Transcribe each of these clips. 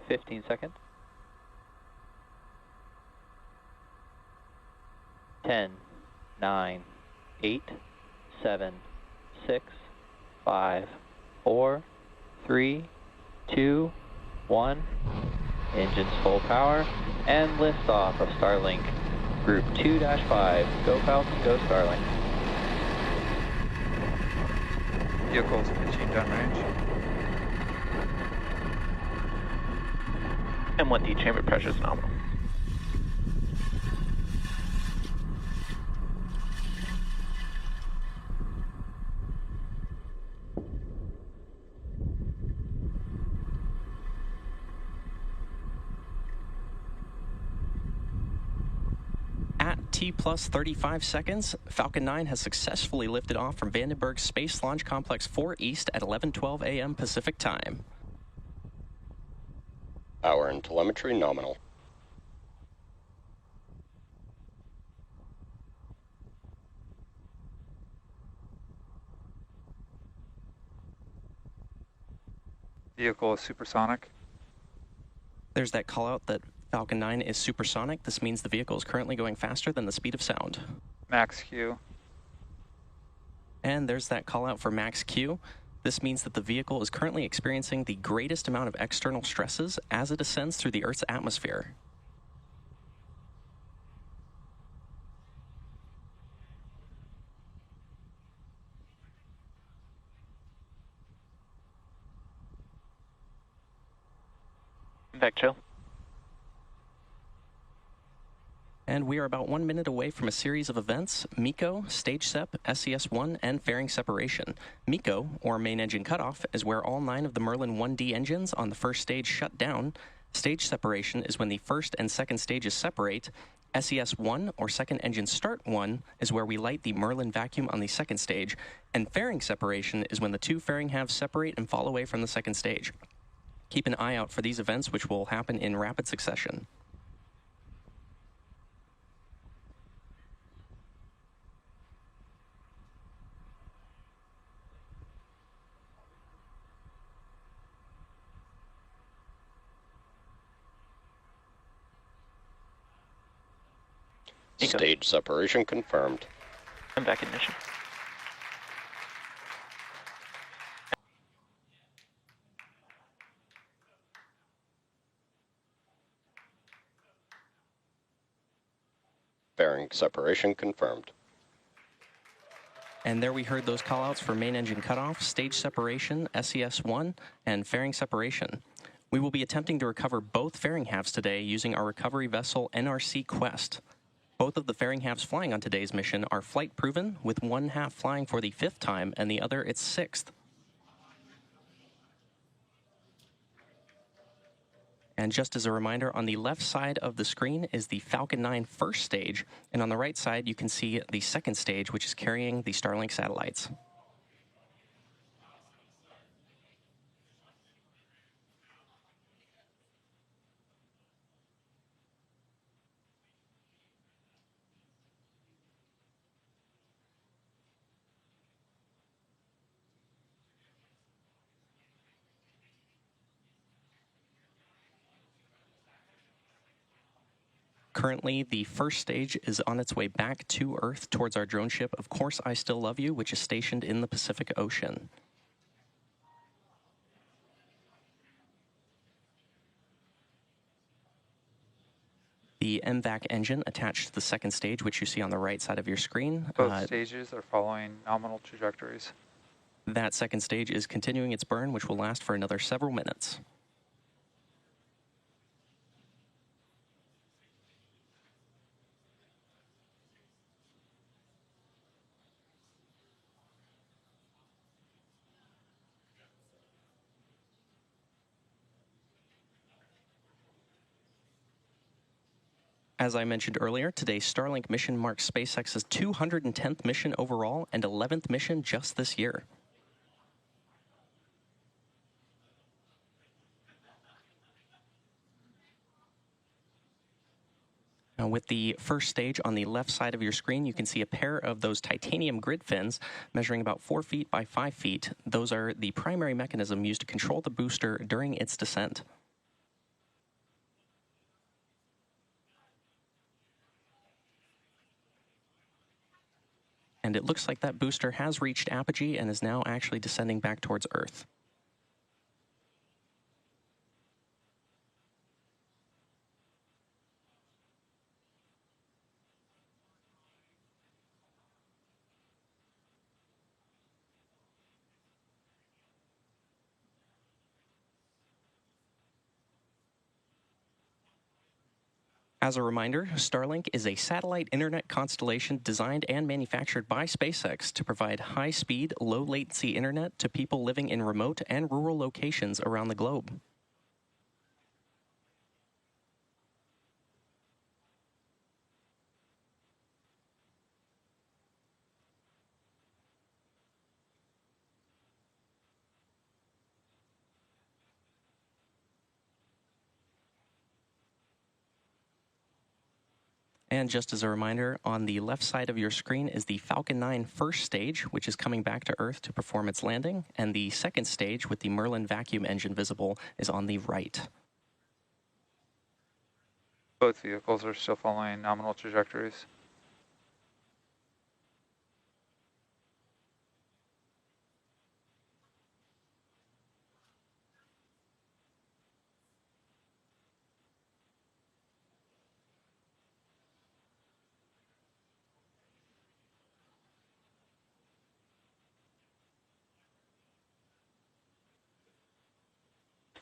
15 seconds. 10, 9, 8, 7, 6, 5, 4, 3, 2, 1. Engines full power and liftoff of Starlink Group 2-5. Go Falcon, go Starlink. Vehicles pitching downrange. M1D chamber pressure is nominal. At T plus 35 seconds, Falcon 9 has successfully lifted off from Vandenberg Space Launch Complex 4 East at 11:12 a.m. Pacific Time. Power and telemetry nominal. Vehicle is supersonic. There's that call out that Falcon 9 is supersonic. This means the vehicle is currently going faster than the speed of sound. Max Q. And there's that call out for max Q. This means that the vehicle is currently experiencing the greatest amount of external stresses as it ascends through the Earth's atmosphere. Back chill. And we are about 1 minute away from a series of events: MECO, Stage Sep, SES-1, and fairing separation. MECO, or main engine cutoff, is where all 9 of the Merlin 1D engines on the first stage shut down. Stage separation is when the first and second stages separate. SES-1, or second engine start 1, is where we light the Merlin vacuum on the second stage. And fairing separation is when the 2 fairing halves separate and fall away from the second stage. Keep an eye out for these events, which will happen in rapid succession. Stage separation confirmed. I'm back in mission. Fairing separation confirmed. And there we heard those callouts for main engine cutoff, stage separation, SES-1, and fairing separation. We will be attempting to recover both fairing halves today using our recovery vessel NRC Quest. Both of the fairing halves flying on today's mission are flight proven, with one half flying for the 5th time and the other its 6th. And just as a reminder, on the left side of the screen is the Falcon 9 first stage, and on the right side you can see the second stage, which is carrying the Starlink satellites. Currently, the first stage is on its way back to Earth towards our drone ship, Of Course I Still Love You, which is stationed in the Pacific Ocean. The MVAC engine attached to the second stage, which you see on the right side of your screen. Both stages are following nominal trajectories. That second stage is continuing its burn, which will last for another several minutes. As I mentioned earlier, today's Starlink mission marks SpaceX's 210th mission overall and 11th mission just this year. Now, with the first stage on the left side of your screen, you can see a pair of those titanium grid fins measuring about 4 feet by 5 feet. Those are the primary mechanism used to control the booster during its descent. And it looks like that booster has reached apogee and is now actually descending back towards Earth. As a reminder, Starlink is a satellite internet constellation designed and manufactured by SpaceX to provide high-speed, low-latency internet to people living in remote and rural locations around the globe. And just as a reminder, on the left side of your screen is the Falcon 9 first stage, which is coming back to Earth to perform its landing, and the second stage with the Merlin vacuum engine visible is on the right. Both vehicles are still following nominal trajectories.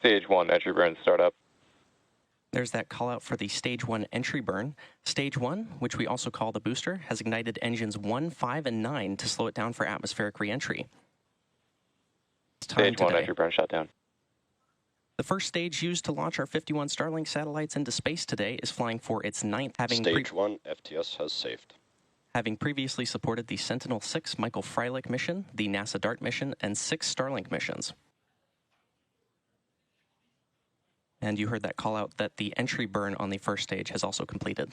Stage 1 entry burn startup. There's that call out for the Stage 1 entry burn. Stage 1, which we also call the booster, has ignited engines 1, 5, and 9 to slow it down for atmospheric reentry. Stage 1 entry burn shut down. The first stage used to launch our 51 Starlink satellites into space today is flying for its 9th, Stage 1 FTS has safed. having previously supported the Sentinel-6 Michael Freilich mission, the NASA DART mission, and 6 Starlink missions. And you heard that call out that the entry burn on the first stage has also completed.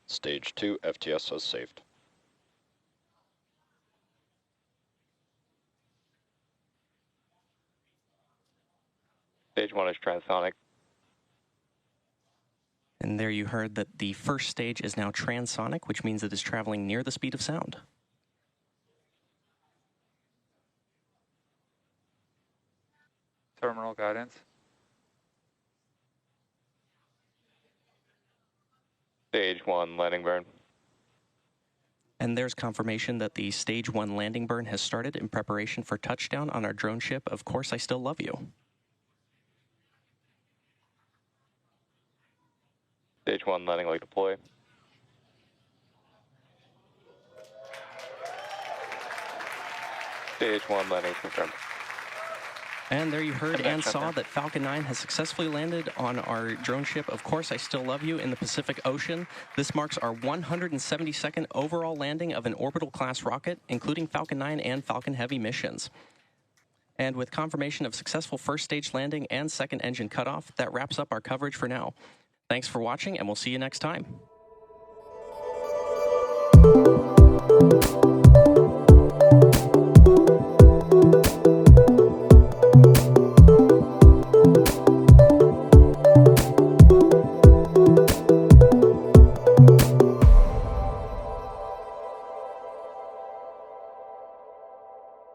Stage 2 FTS has safed. Stage 1 is transonic. And there you heard that the first stage is now transonic, which means it is traveling near the speed of sound. Terminal guidance. Stage 1 landing burn. And there's confirmation that the Stage 1 landing burn has started in preparation for touchdown on our drone ship, Of Course I Still Love You. Stage 1 landing leg deploy. Stage 1 landing is confirmed. And there you heard and saw that Falcon 9 has successfully landed on our drone ship, Of Course I Still Love You, in the Pacific Ocean. This marks our 172nd overall landing of an orbital-class rocket, including Falcon 9 and Falcon Heavy missions. And with confirmation of successful first stage landing and second engine cutoff, that wraps up our coverage for now. Thanks for watching, and we'll see you next time.